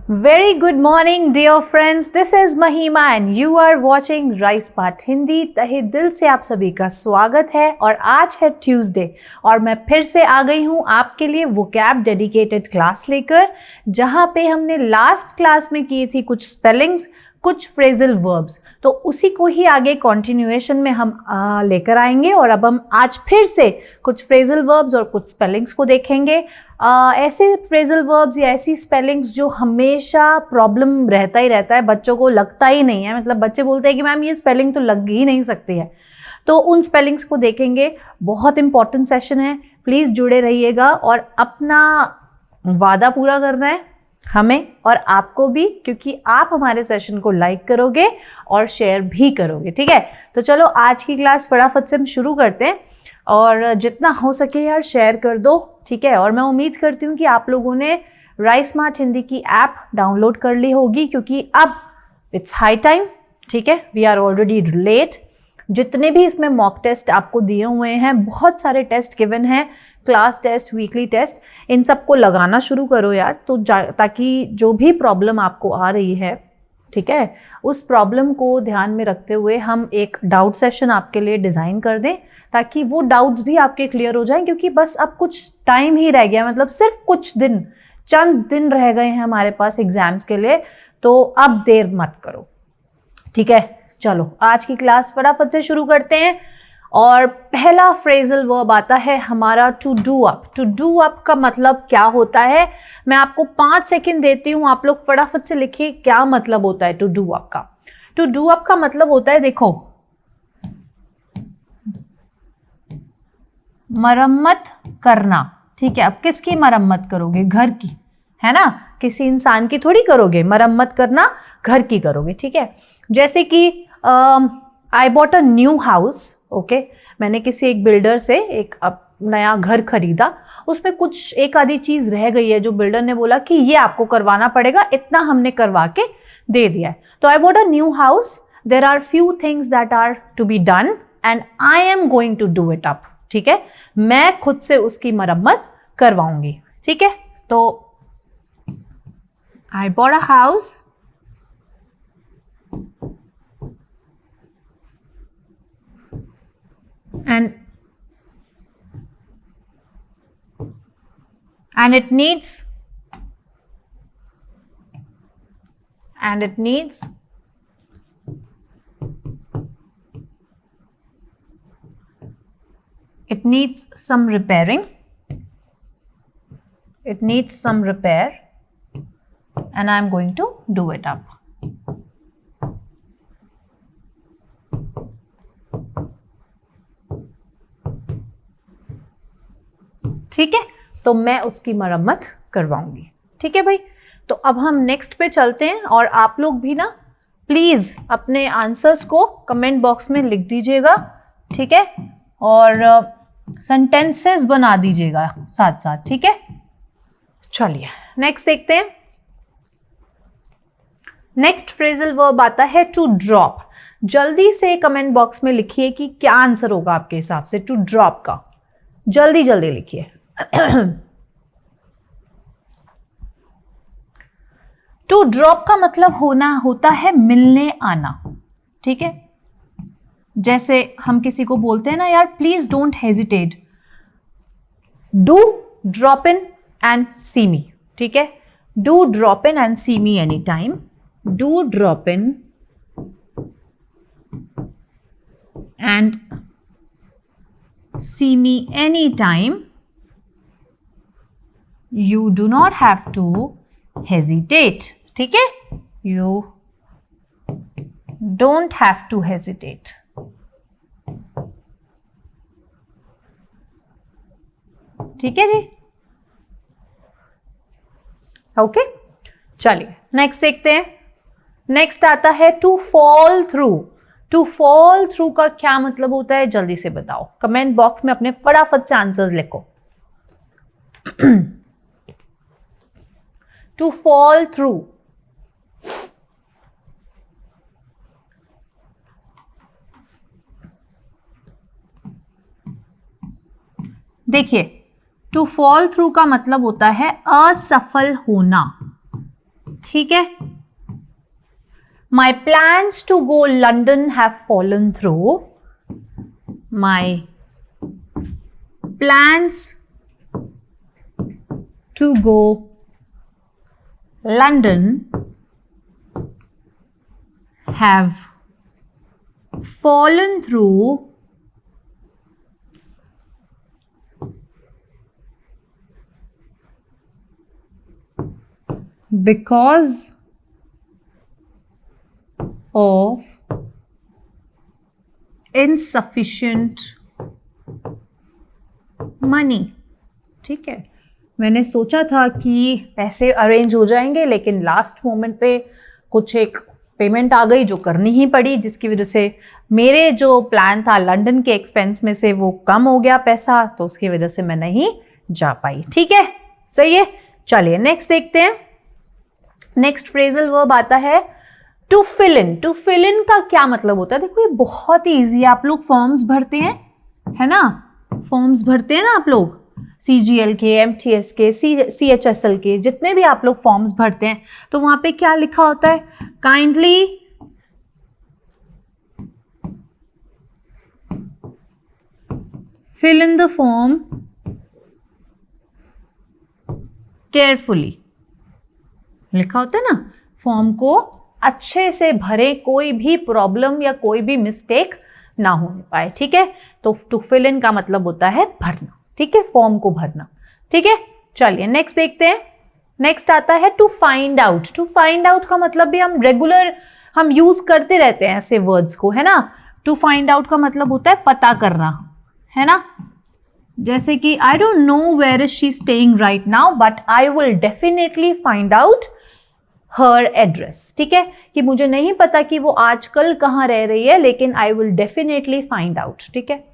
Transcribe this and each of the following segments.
Very good morning, dear friends. This is Mahima and you are watching Rise Smart Hindi. तहे दिल से आप सभी का स्वागत है और आज है ट्यूसडे और मैं फिर से आ गई हूँ आपके लिए वोकैब डेडिकेटेड क्लास लेकर, जहाँ पे हमने लास्ट क्लास में की थी कुछ स्पेलिंग्स, कुछ फ्रेजल वर्ब्स, तो उसी को ही आगे कॉन्टिन्यूएशन में हम लेकर आएंगे। और अब हम आज फिर से कुछ फ्रेजल वर्ब्स और कुछ स्पेलिंग्स को देखेंगे। ऐसे फ्रेजल वर्ब्स या ऐसी स्पेलिंग्स जो हमेशा प्रॉब्लम रहता ही रहता है, बच्चों को लगता ही नहीं है, मतलब बच्चे बोलते हैं कि मैम ये स्पेलिंग तो लग ही नहीं सकती है, तो उन स्पेलिंग्स को देखेंगे। बहुत इंपॉर्टेंट सेशन है, प्लीज़ जुड़े रहिएगा और अपना वादा पूरा करना है हमें और आपको भी, क्योंकि आप हमारे सेशन को लाइक करोगे और शेयर भी करोगे। ठीक है, तो चलो आज की क्लास फटाफट से हम शुरू करते हैं और जितना हो सके यार शेयर कर दो। ठीक है, और मैं उम्मीद करती हूँ कि आप लोगों ने राइस स्मार्ट हिंदी की ऐप डाउनलोड कर ली होगी, क्योंकि अब इट्स हाई टाइम। ठीक है, वी आर ऑलरेडी लेट। जितने भी इसमें मॉक टेस्ट आपको दिए हुए हैं, बहुत सारे टेस्ट गिवन हैं, क्लास टेस्ट, वीकली टेस्ट, इन सबको लगाना शुरू करो यार, तो ताकि जो भी प्रॉब्लम आपको आ रही है, ठीक है, उस प्रॉब्लम को ध्यान में रखते हुए हम एक डाउट सेशन आपके लिए डिज़ाइन कर दें, ताकि वो डाउट्स भी आपके क्लियर हो जाएं। क्योंकि बस अब कुछ टाइम ही रह गया, मतलब सिर्फ कुछ दिन, चंद दिन रह गए हैं हमारे पास एग्जाम्स के लिए, तो अब देर मत करो। ठीक है, चलो आज की क्लास फटाफट से शुरू करते हैं। और पहला फ्रेजल वर्ब आता है हमारा to do up. To do up का मतलब क्या होता है, मैं आपको 5 सेकंड देती हूँ, आप लोग फटाफट से लिखिए क्या मतलब होता है टू डू अप का। टू डू अप का मतलब होता है, देखो, मरम्मत करना। ठीक है, अब किसकी मरम्मत करोगे? घर की, है ना, किसी इंसान की थोड़ी करोगे, मरम्मत करना घर की करोगे। ठीक है, जैसे कि आई bought a new house. Okay, मैंने किसी एक बिल्डर से एक नया घर खरीदा, उसमें कुछ एक आधी चीज़ रह गई है जो बिल्डर ने बोला कि ये आपको करवाना पड़ेगा, इतना हमने करवा के दे दिया है। तो I bought a new house, there are few things that are to be done and I am going to do it up. ठीक है, मैं खुद से उसकी मरम्मत करवाऊंगी। ठीक है, तो I bought a house and it needs some repairing. It needs some repair and I am going to do it up. ठीक है, तो मैं उसकी मरम्मत करवाऊंगी। ठीक है भाई, तो अब हम नेक्स्ट पे चलते हैं और आप लोग भी ना प्लीज अपने आंसर्स को कमेंट बॉक्स में लिख दीजिएगा। ठीक है, और सेंटेंसेस बना दीजिएगा साथ साथ। ठीक है, चलिए नेक्स्ट देखते हैं। नेक्स्ट फ्रेजल वर्ब आता है टू ड्रॉप। जल्दी से कमेंट बॉक्स में लिखिए कि क्या आंसर होगा आपके हिसाब से टू ड्रॉप का, जल्दी जल्दी लिखिए। टू ड्रॉप का मतलब होता है मिलने आना। ठीक है, जैसे हम किसी को बोलते हैं ना, यार please don't hesitate, do drop in and see me. ठीक है, do drop in and see me any time, do drop in and see me anytime. You do not have to hesitate. ठीक है, you don't have to hesitate. ठीक है जी, okay, चलिए next देखते हैं। Next आता है to fall through. To fall through का क्या मतलब होता है, जल्दी से बताओ, कमेंट बॉक्स में अपने फटाफट से आंसर्स लिखो। टू फॉल थ्रू, देखिए टू फॉल थ्रू का मतलब होता है असफल होना। ठीक है. My plans to go London have fallen through. My plans to go London have fallen through because of insufficient money. ठीक है. मैंने सोचा था कि पैसे अरेंज हो जाएंगे, लेकिन लास्ट मोमेंट पे कुछ एक पेमेंट आ गई जो करनी ही पड़ी, जिसकी वजह से मेरे जो प्लान था लंदन के एक्सपेंस में से वो कम हो गया पैसा, तो उसकी वजह से मैं नहीं जा पाई. ठीक है, सही है. चलिए नेक्स्ट देखते हैं. नेक्स्ट फ्रेजल वर्ब आता है to fill in. To fill in का क्या मतलब होता है? देखो ये बहुत ही ईजी है. आप लोग फॉर्म्स भरते हैं, है ना? फॉर्म्स भरते हैं ना आप लोग, CGL के, MTS के, CHSL के, जितने भी आप लोग फॉर्म्स भरते हैं, तो वहां पे क्या लिखा होता है? Kindly fill in the form carefully. लिखा होता है ना, फॉर्म को अच्छे से भरे, कोई भी प्रॉब्लम या कोई भी मिस्टेक ना होने पाए. ठीक है, तो टू फिल इन का मतलब होता है भरना. ठीक है, फॉर्म को भरना. ठीक है, चलिए नेक्स्ट देखते हैं. नेक्स्ट आता है to find out. To find out का मतलब भी हम रेगुलर हम यूज करते रहते हैं ऐसे वर्ड्स को, है ना? टू फाइंड आउट का मतलब होता है पता करना, है ना? जैसे कि I don't know where is she staying right now, but I will definitely find out her address. ठीक है, कि मुझे नहीं पता कि वो आजकल कहाँ रह रही है, लेकिन I will definitely find out. ठीक है,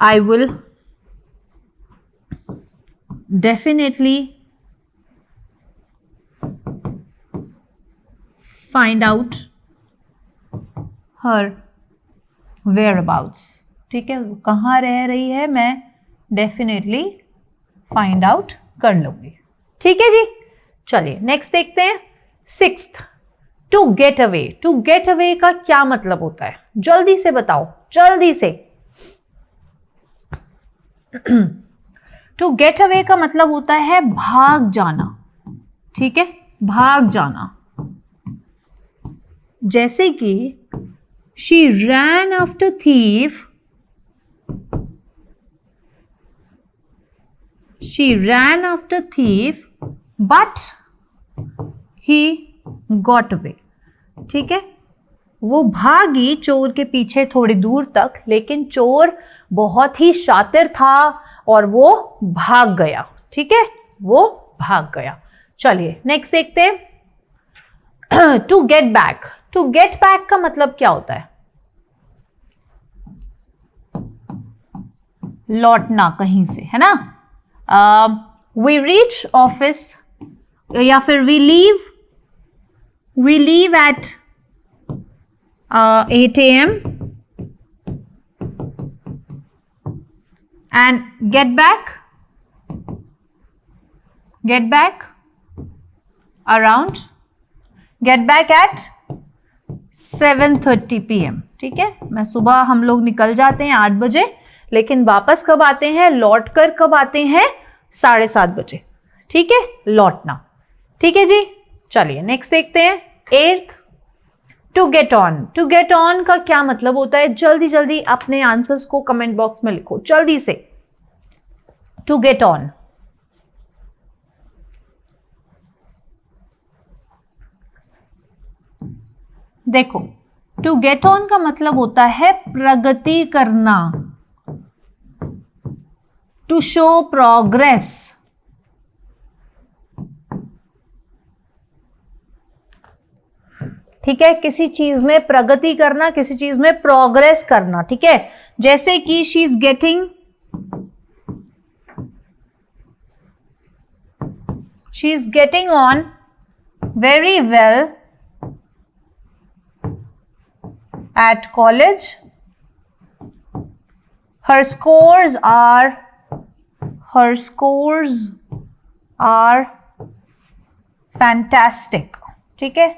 I will definitely find out her whereabouts. ठीक है, वो कहाँ रह रही है मैं डेफिनेटली फाइंड आउट कर लूंगी. ठीक है जी, चलिए नेक्स्ट देखते हैं. Sixth, to get away. To get away का क्या मतलब होता है? जल्दी से बताओ, जल्दी से. टू गेट अवे का मतलब होता है भाग जाना. ठीक है, भाग जाना. जैसे कि she rain after thief. She rain after thief but he got away. ठीक है, वो भागी चोर के पीछे थोड़ी दूर तक, लेकिन चोर बहुत ही शातिर था और वो भाग गया. ठीक है, वो भाग गया. चलिए नेक्स्ट देखते हैं. To get back. To get back का मतलब क्या होता है? लौटना कहीं से, है ना? वी रीच ऑफिस, या फिर we leave at 8 AM and get back at 7:30 PM. ठीक है, मैं सुबह हम लोग निकल जाते हैं 8 बजे, लेकिन वापस कब आते हैं, लौट कर कब आते हैं? 7:30 बजे. ठीक है, लौटना. ठीक है जी, चलिए नेक्स्ट देखते हैं. 8th, to get on. To get on का क्या मतलब होता है? जल्दी जल्दी अपने आंसर्स को कमेंट बॉक्स में लिखो, जल्दी से. To get on. देखो, टू गेट ऑन का मतलब होता है प्रगति करना, टू शो प्रोग्रेस. ठीक है, किसी चीज में प्रगति करना, किसी चीज में प्रोग्रेस करना. ठीक है, जैसे कि she is getting on very well at college. Her scores are 50 fantastic, ठीक है,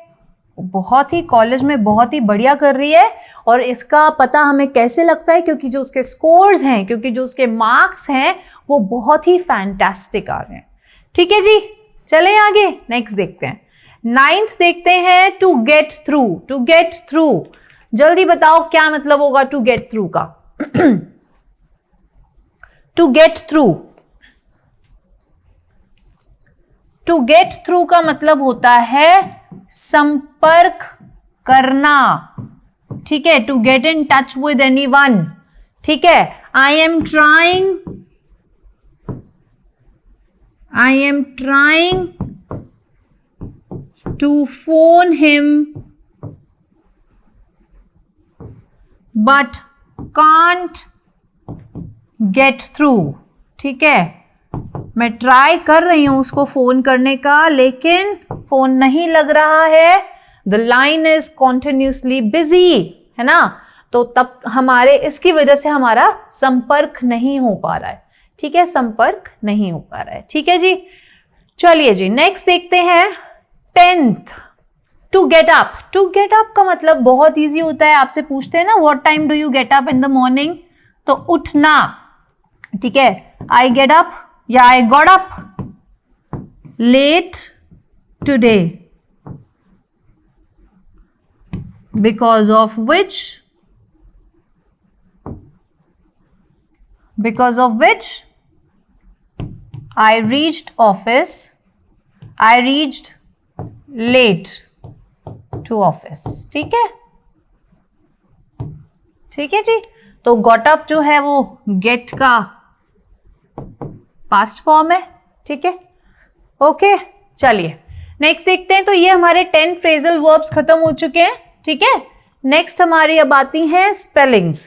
बहुत ही कॉलेज में बहुत ही बढ़िया कर रही है। और इसका पता हमें कैसे लगता है, क्योंकि जो उसके स्कोर्स हैं, क्योंकि जो उसके मार्क्स हैं वो बहुत ही फैंटास्टिक आ रहे हैं। ठीक है जी, चलें आगे, नेक्स्ट देखते हैं। 9th देखते हैं, to get through. To get through, जल्दी बताओ क्या मतलब होगा टू गेट थ्रू का। To get through, to get through का मतलब होता है संपर्क करना, ठीक है, to get in touch with anyone, ठीक है। I am trying to phone him but can't get through, ठीक है, मैं ट्राई कर रही हूं उसको फोन करने का, लेकिन फोन नहीं लग रहा है। The line is continuously busy, है ना, तो तब हमारे इसकी वजह से हमारा संपर्क नहीं हो पा रहा है, ठीक है, संपर्क नहीं हो पा रहा है। ठीक है जी, चलिए जी, नेक्स्ट देखते हैं। 10th, to get up. To get up का मतलब बहुत इजी होता है, आपसे पूछते हैं ना what time do you get up in the morning, तो उठना, ठीक है, आई गेट अप या I got up late today because of which I reached office, I reached late to office, ठीक है, ठीक है जी। तो got up जो है वो get का पास्ट फॉर्म है, ठीक है, ओके। चलिए नेक्स्ट देखते हैं। तो ये हमारे 10 फ्रेजल वर्ब्स खत्म हो चुके हैं, ठीक है। नेक्स्ट हमारी अब आती हैं spellings.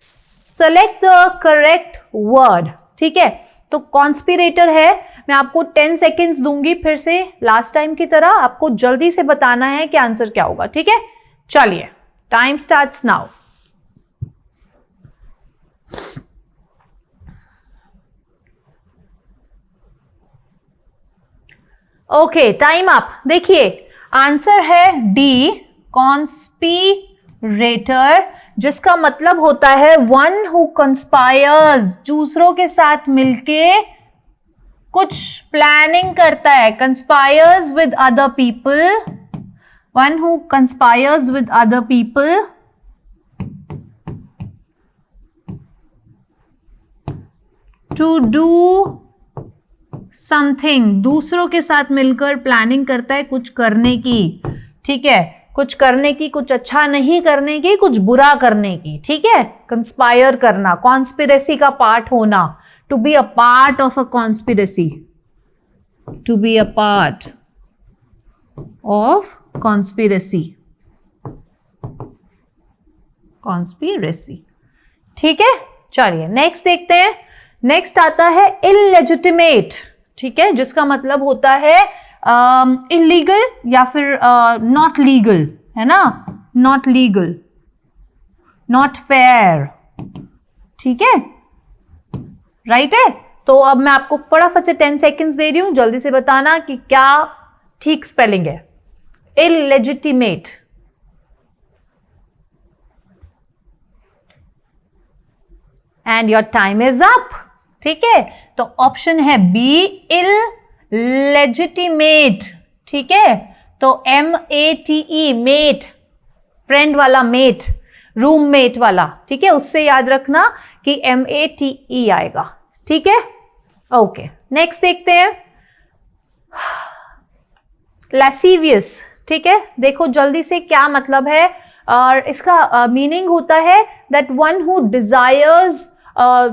Select the correct word, ठीक है। तो कॉन्स्पिरेटर है, मैं आपको 10 सेकेंड्स दूंगी, फिर से लास्ट टाइम की तरह आपको जल्दी से बताना है कि आंसर क्या होगा, ठीक है। चलिए, time starts now. Okay, time up. देखिए आंसर है डी, कॉन्स्पिरेटर, जिसका मतलब होता है वन हु कंस्पायर्स, दूसरों के साथ मिलके कुछ प्लानिंग करता है। Conspires with other people, one who conspires with other people to do something, दूसरों के साथ मिलकर प्लानिंग करता है कुछ करने की, ठीक है, कुछ करने की, कुछ अच्छा नहीं करने की, कुछ बुरा करने की, ठीक है। कंस्पायर करना, कॉन्स्पिरेसी का पार्ट होना, to be a part of a conspiracy, to be a part of conspiracy, conspiracy, ठीक है। चलिए नेक्स्ट देखते हैं। नेक्स्ट आता है इलेजिटिमेट, ठीक है, जिसका मतलब होता है इलीगल या फिर नॉट लीगल, है ना, नॉट लीगल, नॉट फेयर, ठीक है, राइट है। तो अब मैं आपको फटाफट से 10 सेकेंड्स दे रही हूं, जल्दी से बताना कि क्या ठीक स्पेलिंग है। Illegitimate, and your time is up, ठीक है। तो ऑप्शन है बी, इलेजिटिमेट, ठीक है। तो MEATE, मेट, फ्रेंड वाला मेट, रूममेट वाला, ठीक है, उससे याद रखना कि MEATE आएगा, ठीक है, ओके। नेक्स्ट देखते हैं लैसिवियस, ठीक है। देखो जल्दी से क्या मतलब है, और इसका मीनिंग होता है that one who desires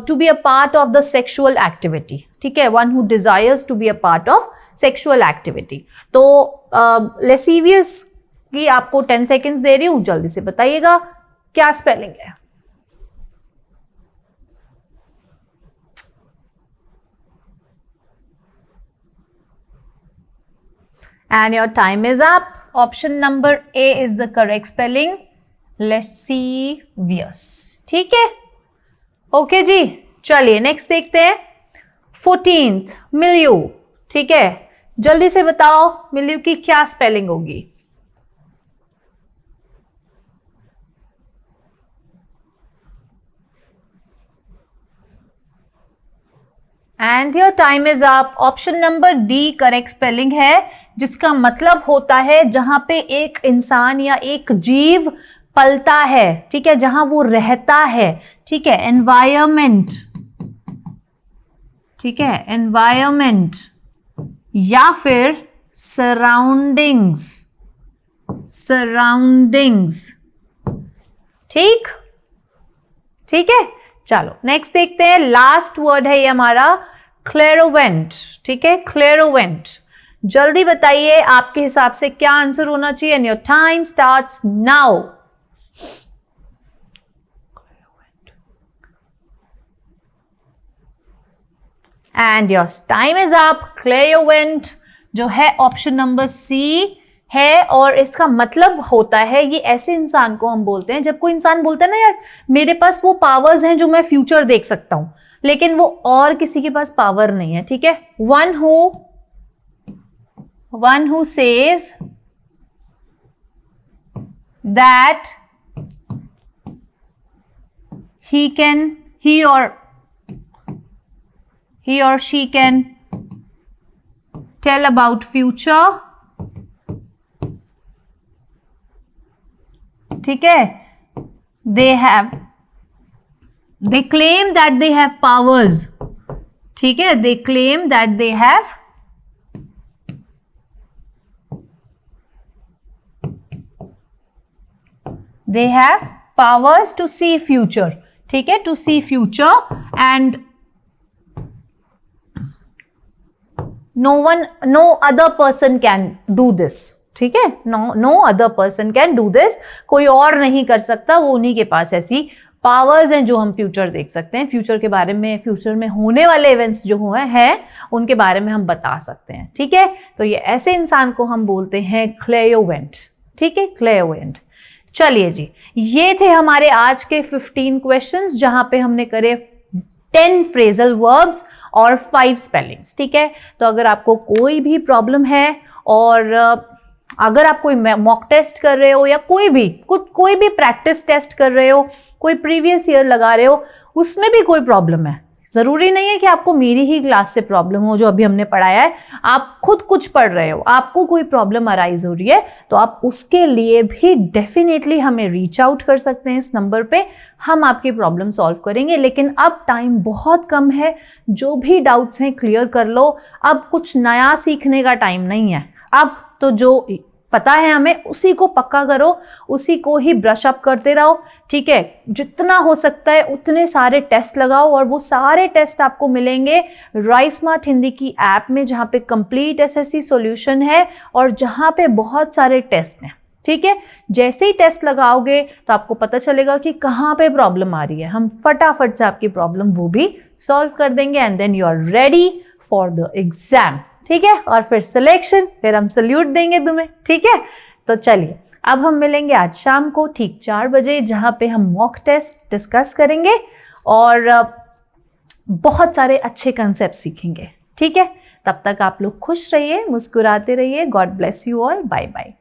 to be a part of the sexual activity, ठीक है, one who desires to be a part of sexual activity. तो लेसिवियस की आपको 10 सेकेंड्स दे रही हूं, जल्दी से बताइएगा क्या स्पेलिंग है। And your time is up. Option number A is the correct spelling, lascivious, ठीक है, ओके जी। चलिए नेक्स्ट देखते हैं 14th, milieu, ठीक है, जल्दी से बताओ मिल्यू की क्या स्पेलिंग होगी? And your time is up. Option number D correct spelling है, जिसका मतलब होता है जहां पे एक इंसान या एक जीव पलता है, ठीक है, जहां वो रहता है, ठीक है, एनवायरमेंट, ठीक है, एनवायरमेंट या फिर सराउंडिंग्स, सराउंडिंग्स, ठीक, ठीक है। चलो नेक्स्ट देखते हैं, लास्ट वर्ड है ये हमारा क्लेरोवेंट, ठीक है, क्लेरोवेंट। जल्दी बताइए आपके हिसाब से क्या आंसर होना चाहिए, and your time starts now. And your time is up. क्लेरोवेंट जो है ऑप्शन नंबर सी है, और इसका मतलब होता है, ये ऐसे इंसान को हम बोलते हैं, जब कोई इंसान बोलता है ना यार मेरे पास वो पावर्स हैं जो मैं फ्यूचर देख सकता हूं, लेकिन वो और किसी के पास पावर नहीं है, ठीक है। One who says that he or she can tell about future, ठीक है, they claim that they have powers, ठीक है, they claim that they have powers to see future, ठीक है, to see future, and no other person can do this, ठीक है, no other person can do this, कोई और नहीं कर सकता, वो उन्हीं के पास ऐसी पावर्स हैं जो हम फ्यूचर देख सकते हैं, फ्यूचर के बारे में, फ्यूचर में होने वाले इवेंट्स जो हुए हैं उनके बारे में हम बता सकते हैं, ठीक है। तो ये ऐसे इंसान को हम बोलते हैं क्लेरोवेंट, ठीक है, क्लेरोवेंट। चलिए जी, ये थे हमारे आज के 15 क्वेश्चंस, जहां पे हमने करे 10 फ्रेजल वर्ब्स और 5 स्पेलिंग्स, ठीक है। तो अगर आपको कोई भी प्रॉब्लम है, और अगर आप कोई मॉक टेस्ट कर रहे हो या कोई भी प्रैक्टिस टेस्ट कर रहे हो, कोई प्रीवियस ईयर लगा रहे हो, उसमें भी कोई प्रॉब्लम है, ज़रूरी नहीं है कि आपको मेरी ही क्लास से प्रॉब्लम हो जो अभी हमने पढ़ाया है, आप खुद कुछ पढ़ रहे हो, आपको कोई प्रॉब्लम अराइज हो रही है, तो आप उसके लिए भी डेफिनेटली हमें रीच आउट कर सकते हैं इस नंबर पे, हम आपकी प्रॉब्लम सॉल्व करेंगे। लेकिन अब टाइम बहुत कम है, जो भी डाउट्स हैं क्लियर कर लो, अब कुछ नया सीखने का टाइम नहीं है, अब तो जो पता है हमें उसी को पक्का करो, उसी को ही ब्रश अप करते रहो, ठीक है। जितना हो सकता है उतने सारे टेस्ट लगाओ, और वो सारे टेस्ट आपको मिलेंगे राइस स्मार्ट हिंदी की ऐप में, जहाँ पे कंप्लीट एसएससी सॉल्यूशन है और जहाँ पे बहुत सारे टेस्ट हैं, ठीक है। जैसे ही टेस्ट लगाओगे तो आपको पता चलेगा कि कहाँ पे प्रॉब्लम आ रही है, हम फटाफट से आपकी प्रॉब्लम वो भी सॉल्व कर देंगे, and then you are ready for the exam, ठीक है। और फिर सिलेक्शन, फिर हम सल्यूट देंगे तुम्हें, ठीक है। तो चलिए अब हम मिलेंगे आज शाम को ठीक 4 बजे, जहाँ पे हम मॉक टेस्ट डिस्कस करेंगे और बहुत सारे अच्छे कंसेप्ट सीखेंगे, ठीक है। तब तक आप लोग खुश रहिए, मुस्कुराते रहिए। God bless you all, bye bye.